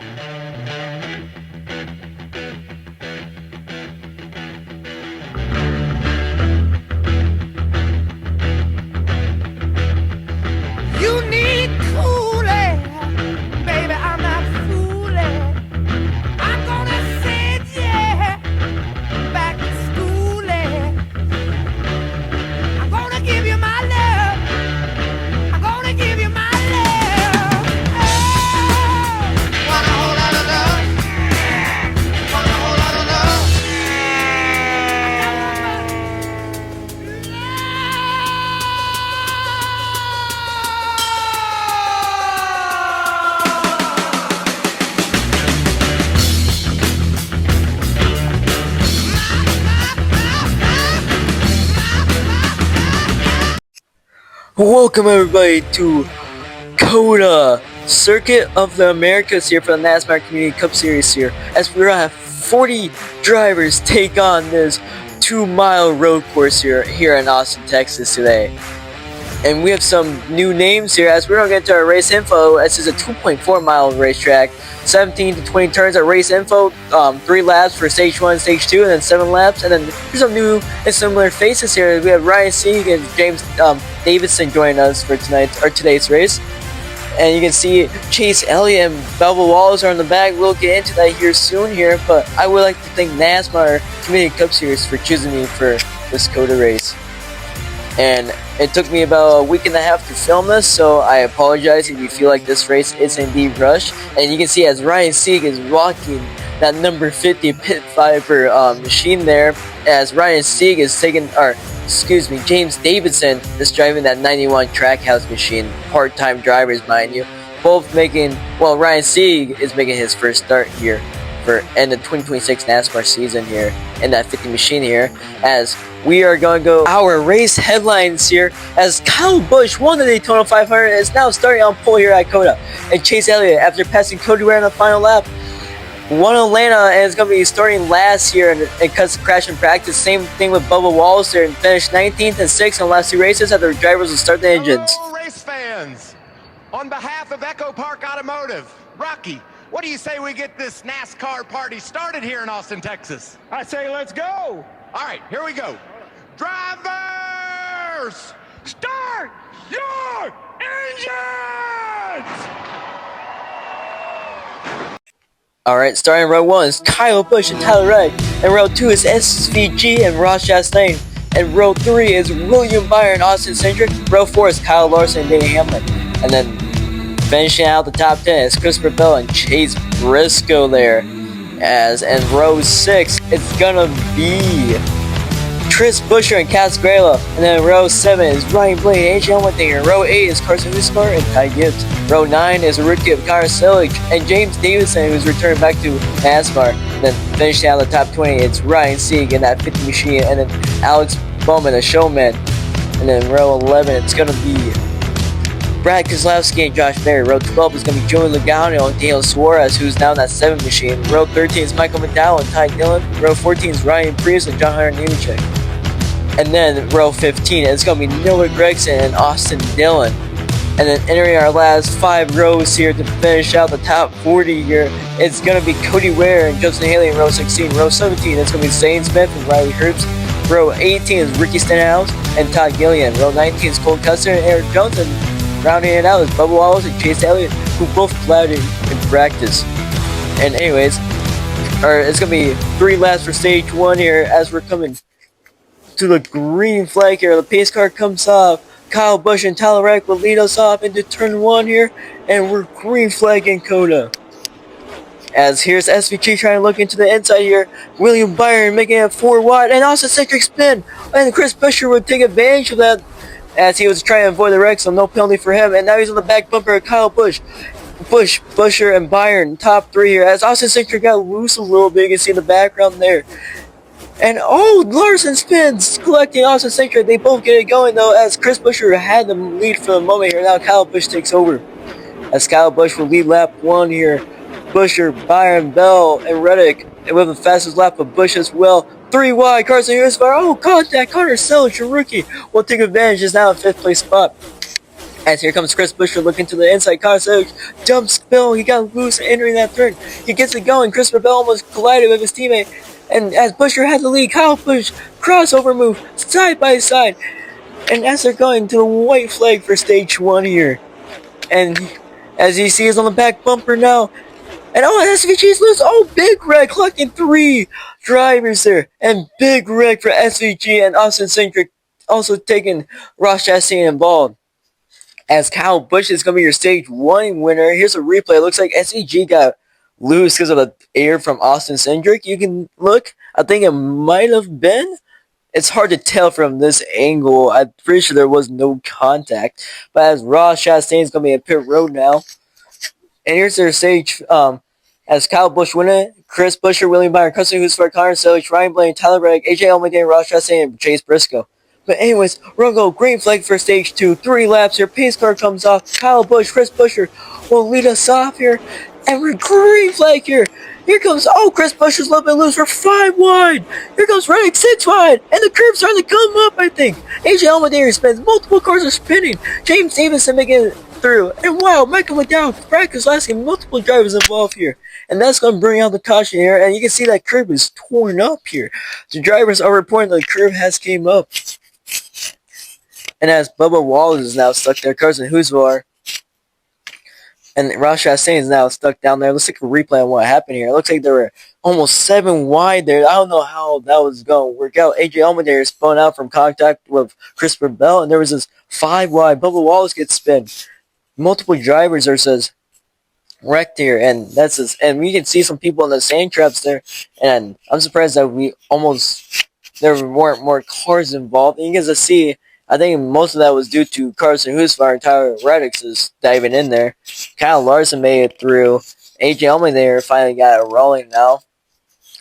You need cooling, baby, I'm not fooling. I'm gonna send you back to schooling. I'm gonna give you my love. I'm gonna give you my love. Oh, want a whole lot of love. Want a whole lot of love. Welcome everybody to Cota, Circuit of the Americas here for the Nasmar Community Cup Series here, as we're gonna have 40 drivers take on this 2-mile road course here in Austin, Texas today. And we have some new names here as we're gonna get to our race info. This is a 2.4-mile racetrack, 17 to 20 turns at race info, 3 laps for stage 1, stage 2, and then 7 laps. And then here's some new and similar faces here. We have Ryan Sieg and James Davidson joining us for today's race. And you can see Chase Elliott and Bubba Wallace are in the back. We'll get into that here soon here, but I would like to thank Nasmar Community Cup Series for choosing me for this Cota race. And it took me about a week and a half to film this, so I apologize if you feel like this race is indeed rushed. And you can see as Ryan Sieg is rocking that number 50 Pit Viper machine there, as Ryan Sieg is James Davidson is driving that 91 Trackhouse machine, part-time drivers mind you, both making, well, Ryan Sieg is making his first start here in the 2026 NASCAR season here in that 50 machine here, as we are going to go our race headlines here, as Kyle Busch won the Daytona 500 and is now starting on pole here at Cota, and Chase Elliott, after passing Cody Ware in the final lap, won Atlanta and is going to be starting last year and cuts the crash in practice. Same thing with Bubba Wallace there, and finished 19th and 6th on the last 2 races after the drivers will start the engines. Hello, race fans. On behalf of Echo Park Automotive, Rocky, what do you say we get this NASCAR party started here in Austin, Texas? I say let's go. All right, here we go. Drivers, Start your engines! Alright, starting row 1 is Kyle Busch and Tyler Reddick, and row 2 is SVG and Ross Chastain, and row 3 is William Byron, Austin Cindric, row 4 is Kyle Larson and Danny Hamlin, and then finishing out the top 10 is Christopher Bell and Chase Briscoe there, and row 6 it's gonna be Tris Busher and Cass Grayla, and then row 7 is Ryan Blaney and AJ Allmendinger. Row 8 is Carson Nasmar and Ty Gibbs. Row 9 is a rookie of Connor Selleck and James Davidson, who's returned back to NASMAR. And then finishing out the top 20, it's Ryan Sieg in that 50 machine, and then Alex Bowman, a showman. And then row 11, it's going to be Brad Keselowski and Josh Berry. Row 12 is going to be Joey Logano and Daniel Suarez, who's now in that 7 machine. Row 13 is Michael McDowell and Ty Dillon. Row 14 is Ryan Preece and John Hunter Nemechek. And then row 15, it's going to be Noah Gregson and Austin Dillon. And then entering our last 5 rows here to finish out the top 40 here, it's going to be Cody Ware and Justin Haley in row 16. Row 17, it's going to be Zane Smith and Riley Herbst. Row 18 is Ricky Stenhouse and Todd Gillian. Row 19 is Cole Custer and Eric Jones. And rounding it out is Bubba Wallace and Chase Elliott, who both clouded in practice. And anyways, it's going to be 3 laps for stage 1 here as we're coming to the green flag here. The pace car comes off. Kyle Busch and Tyler Reddick will lead us off into turn 1 here, and we're green flagging Cota. As here's SVG trying to look into the inside here. William Byron making it 4 wide, and also centric spin, and Chris Buescher would take advantage of that as he was trying to avoid the wreck, so no penalty for him. And now he's on the back bumper of Kyle Busch. Buescher, and Byron top 3 here. As Austin Cindric got loose a little bit, you can see in the background there. And Larson spins, collecting Austin Cindric. They both get it going though, as Chris Buescher had the lead for the moment here. Now Kyle Busch takes over, as Kyle Busch will lead lap 1 here. Buescher, Byron, Bell, and Reddick, and with the fastest lap of Busch as well. 3 wide, Carson Husvar. Oh, contact! Connor Selleck, your rookie, will take advantage. Is now in 5th place spot. As here comes Chris Buescher looking to the inside. Connor Selleck dumps Bill. He got loose entering that turn. He gets it going. Christopher Bell almost collided with his teammate. And as Buescher had the lead, Kyle Busch crossover move side by side. And as they're going to the white flag for stage 1 here. And as you see, is on the back bumper now. And SVG's loose. Oh, big wreck, collecting 3 drivers there. And big wreck for SVG and Austin Cindric also taking Ross Chastain involved. As Kyle Busch is going to be your stage 1 winner. Here's a replay. It looks like SVG got loose because of the air from Austin Cindric. You can look. I think it might have been. It's hard to tell from this angle. I'm pretty sure there was no contact. But as Ross Chastain is going to be at pit road now. And here's their stage. As Kyle Busch winning, Chris Buescher, William Byron, Justin Husford, Connor Selleck, Ryan Blaney, Tyler Reddick, AJ Allmendinger, Ross Chastain, and Chase Briscoe. But anyways, we're going to go green flag for stage 2. 3 laps here. Pace car comes off. Kyle Busch, Chris Buescher will lead us off here. And we're green flag here. Here comes, Chris Buescher's a little bit loose. We're 5 wide. Here comes Reddick, 6 wide. And the curve's starting to come up, I think. AJ Allmendinger spins. Multiple cars are spinning. James Davison making it through. And wow, Michael McDowell, practice lasting, multiple drivers involved here. And that's going to bring out the caution here. And you can see that curve is torn up here. The drivers are reporting the curve has came up. And as Bubba Wallace is now stuck there, Carson Husvar and Ross Chastain is now stuck down there. Let's take a replay on what happened here. It looks like they were almost 7 wide there. I don't know how that was going to work out. AJ Allmendinger spun out from contact with Christopher Bell, and there was this 5 wide. Bubba Wallace gets spun. Multiple drivers are says wrecked here, and that's this, and we can see some people in the sand traps there. And I'm surprised that there weren't more cars involved. And you get to see. I think most of that was due to Carson Husvar and Tyler Reddick is diving in there. Kyle Larson made it through. AJ Allmendinger finally got it rolling now.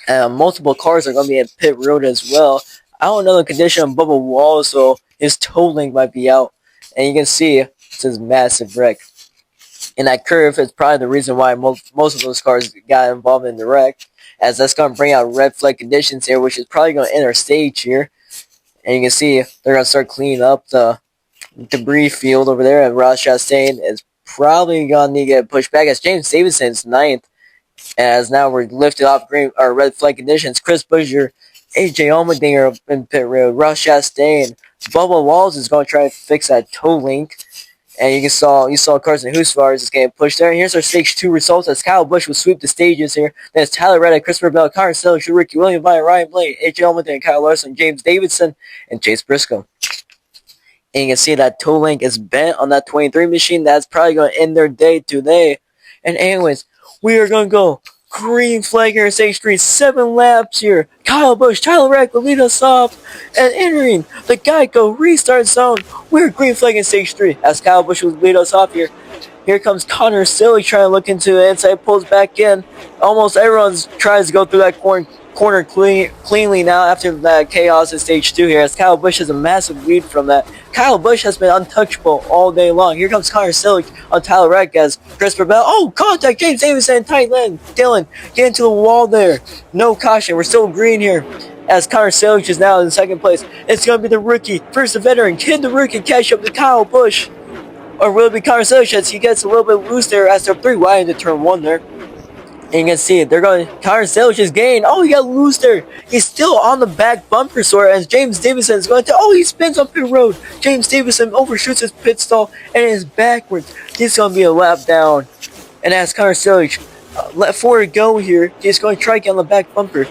Multiple cars are going to be at pit road as well. I don't know the condition of Bubba Wallace, so his toe link might be out. And you can see it's his massive wreck. And that curve is probably the reason why most of those cars got involved in the wreck. As that's going to bring out red flag conditions here, which is probably going to end our stage here. And you can see they're going to start cleaning up the debris field over there. And Ross Chastain is probably going to need to get pushed back. As James Davison's 9th. As now we're lifted off green or red flag conditions. Chris Buescher, AJ Allmendinger in pit road. Ross Chastain. Bubba Wallace is going to try to fix that toe link. And you saw Carson Husvar is getting pushed there. And here's our stage 2 results as Kyle Busch will sweep the stages here. Then it's Tyler Reddick, Christopher Bell, Connor Selleck, Ricky William Byron, Ryan Blaney, AJ Allmendinger, Kyle Larson, James Davidson, and Chase Briscoe. And you can see that toe link is bent on that 23 machine. That's probably going to end their day today. And anyways, we are going to go green flag here in stage 3. 7 laps here. Kyle Busch, Tyler Reddick will lead us off. And entering the Geico restart zone. We're green flag in stage 3 as Kyle Busch will lead us off here. Here comes Connor Selleck trying to look into the inside, pulls back in. Almost everyone tries to go through that corner cleanly now after that chaos in stage 2 here as Kyle Busch has a massive lead from that. Kyle Busch has been untouchable all day long. Here comes Connor Selleck on Tyler Reddick as Christopher Bell. Contact James Davison, tight end. Dylan, get into the wall there. No caution. We're still green here as Connor Selleck is now in 2nd place. It's going to be the rookie versus the veteran. Can the rookie catch up to Kyle Busch? Or will it be Connor Selleck as he gets a little bit loose there as they're 3 wide into turn 1 there. And you can see it. Connor Selleck is gained. He got loose there. He's still on the back bumper sort as James Davison is going to. He spins up pit road. James Davison overshoots his pit stall and is backwards. He's going to be a lap down. And as Connor Selleck let forward go here, he's going to try to get on the back bumper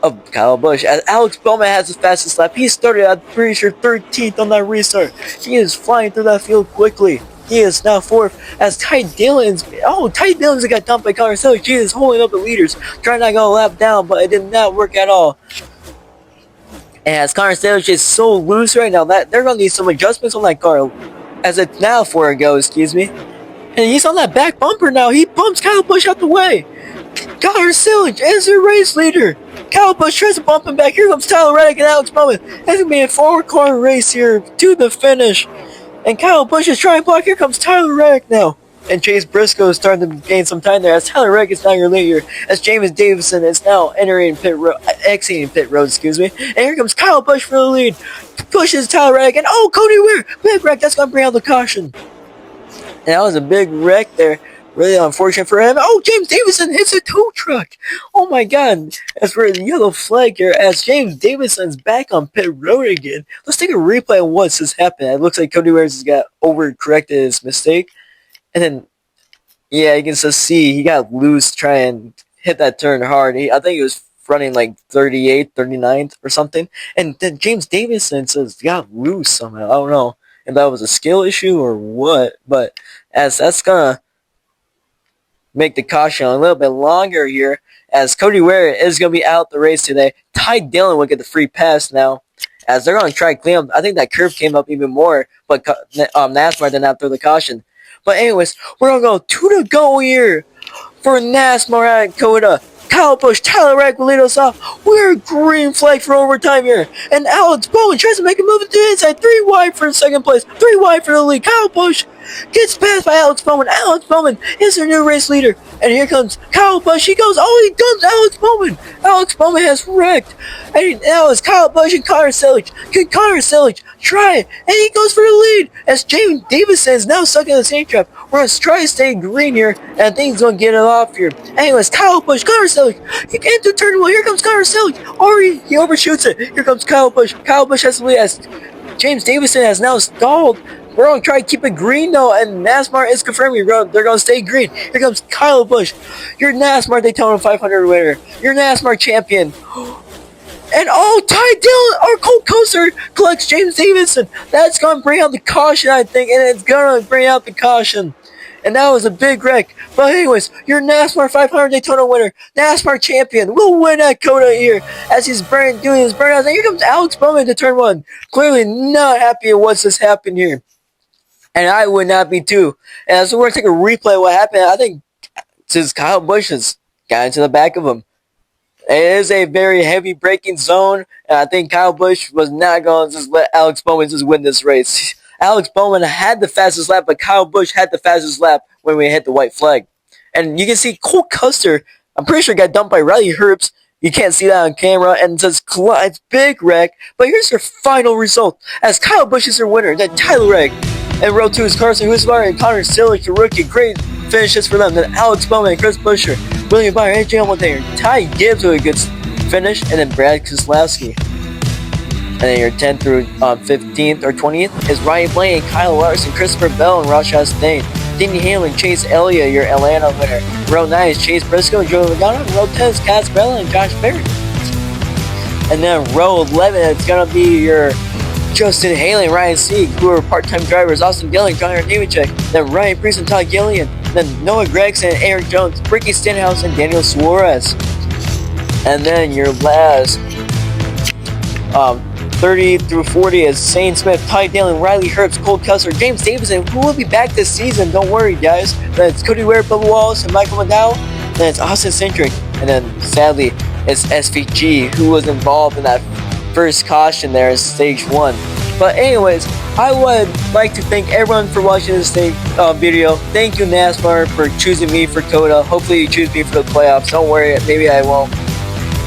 of Kyle Busch. As Alex Bowman has his fastest lap. He started at pretty sure 13th on that restart. He is flying through that field quickly. He is now 4th as Ty Dillon's got dumped by Connor Selleck. He is holding up the leaders, trying not to go a lap down, but it did not work at all. And as Connor Selleck is so loose right now, that they're going to need some adjustments on that car. As it's now 4 go, excuse me. And he's on that back bumper now. He bumps Kyle Busch out the way. Connor Selleck is the race leader. Kyle Busch tries to bump him back. Here comes Tyler Reddick and Alex Bowman. It's going to be a 4-car race here to the finish. And Kyle Busch is trying to block. Here comes Tyler Reddick now. And Chase Briscoe is starting to gain some time there as Tyler Reddick is now your leader. As James Davison is now exiting pit road, excuse me. And here comes Kyle Busch for the lead. Pushes Tyler Reddick and Cody Ware. Big wreck. That's going to bring out the caution. And that was a big wreck there. Really unfortunate for him. Oh, James Davison hits a tow truck. Oh my god. As for the yellow flag here, as James Davison's back on pit road again. Let's take a replay on what's just happened. It looks like Cody Wares has got overcorrected his mistake. And then, yeah, you can just see he got loose trying to hit that turn hard. I think he was running like 38, 39 or something. And then James Davison says got loose somehow. I don't know if that was a skill issue or what. But as that's going to make the caution a little bit longer here, as Cody Ware is going to be out the race today. Ty Dillon will get the free pass now, as they're going to try to clean up. I think that curve came up even more, but Nasmar did not throw the caution. But anyways, we're going to go 2 to go here for Nasmar at Cota. Kyle Busch, Tyler Reddick will lead us off. We're green flag for overtime here. And Alex Bowman tries to make a move into the inside. 3 wide for second place. 3 wide for the lead. Kyle Busch gets passed by Alex Bowman. Alex Bowman is their new race leader. And here comes Kyle Busch. He goes, oh, he comes Alex Bowman. Alex Bowman has wrecked. And now it's Kyle Busch and Connor Sellich. Can Connor Sellich try it? And he goes for the lead. As James Davison is now stuck in the same trap. We're going to try to stay green here. And I think he's going to get it off here. Anyways, Kyle Busch, Connor Sellich. He can't do turn 1. Here comes Connor Sellich. Or he overshoots it. Here comes Kyle Busch. Kyle Busch has the lead as James Davison has now stalled. We're going to try to keep it green though, and Nasmar is confirming they're going to stay green. Here comes Kyle Busch, your Nasmar Daytona 500 winner, your Nasmar champion. And oh, Ty Dillon, our Colt Coaster collects James Davison. That's going to bring out the caution, I think, and it's going to bring out the caution. And that was a big wreck. But anyways, your NASCAR 500 Daytona winner, NASCAR champion, will win at Cota here as he's doing his burnouts. And here comes Alex Bowman to turn 1. Clearly not happy at what's just happened here. And I would not be too. And so we're going to take a replay of what happened. I think since Kyle Busch has got into the back of him. It is a very heavy braking zone. And I think Kyle Busch was not going to just let Alex Bowman just win this race. Alex Bowman had the fastest lap, but Kyle Busch had the fastest lap when we hit the white flag. And you can see Cole Custer, I'm pretty sure got dumped by Riley Herbst. You can't see that on camera, and it says it's big wreck. But here's their final result. As Kyle Busch is their winner, then Tyler Reddick. And row 2 is Carson Husvar and Connor Sellich, the rookie. Great finishes for them. Then Alex Bowman, Chris Buescher, William Byron, AJ Allmendinger, Ty Gibbs with a good finish, and then Brad Keselowski. And then your 10th through 15th or 20th is Ryan Blaney, Kyle Larson, Christopher Bell, and Ross Chastain. Denny Hamlin, Chase Elliott, your Atlanta winner. Row 9 is Chase Briscoe, Joe Logano. Row 10 is Cass Bella and Josh Berry. And then row 11, it's going to be your Justin Haley and Ryan Sieg, who are part-time drivers. Austin Dillon, Connor Nemechek. Then Ryan Preece and Todd Gillian. Then Noah Gregson, Eric Jones, Ricky Stenhouse, and Daniel Suarez. And then your last 30 through 40 is Shane Smith, Ty Dillon, Riley Herbst, Cole Custer, James Davison, who will be back this season. Don't worry, guys. Then it's Cody Ware, Bubba Wallace, and Michael McDowell. Then it's Austin Cindric. And then, sadly, it's SVG, who was involved in that first caution there in stage 1. But anyways, I would like to thank everyone for watching this video. Thank you, NASCAR, for choosing me for Cota. Hopefully you choose me for the playoffs. Don't worry, maybe I won't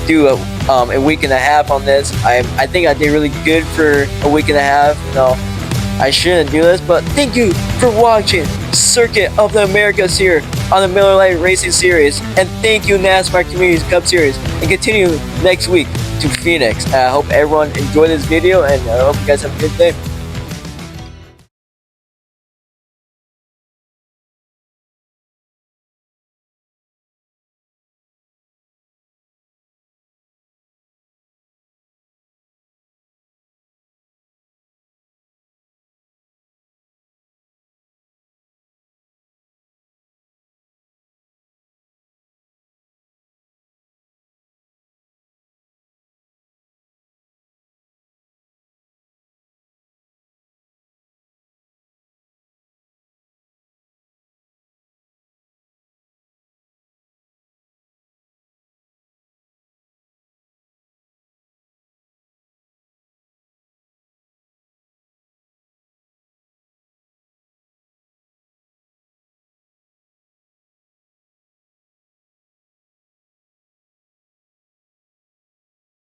do a week and a half on this. I think I did really good for a week and a half. You know, I shouldn't do this, but thank you for watching Circuit of the Americas here on the Miller Lite Racing Series. And thank you, NASCAR Community Cup Series. And continue next week to Phoenix. I hope everyone enjoyed this video, and I hope you guys have a good day.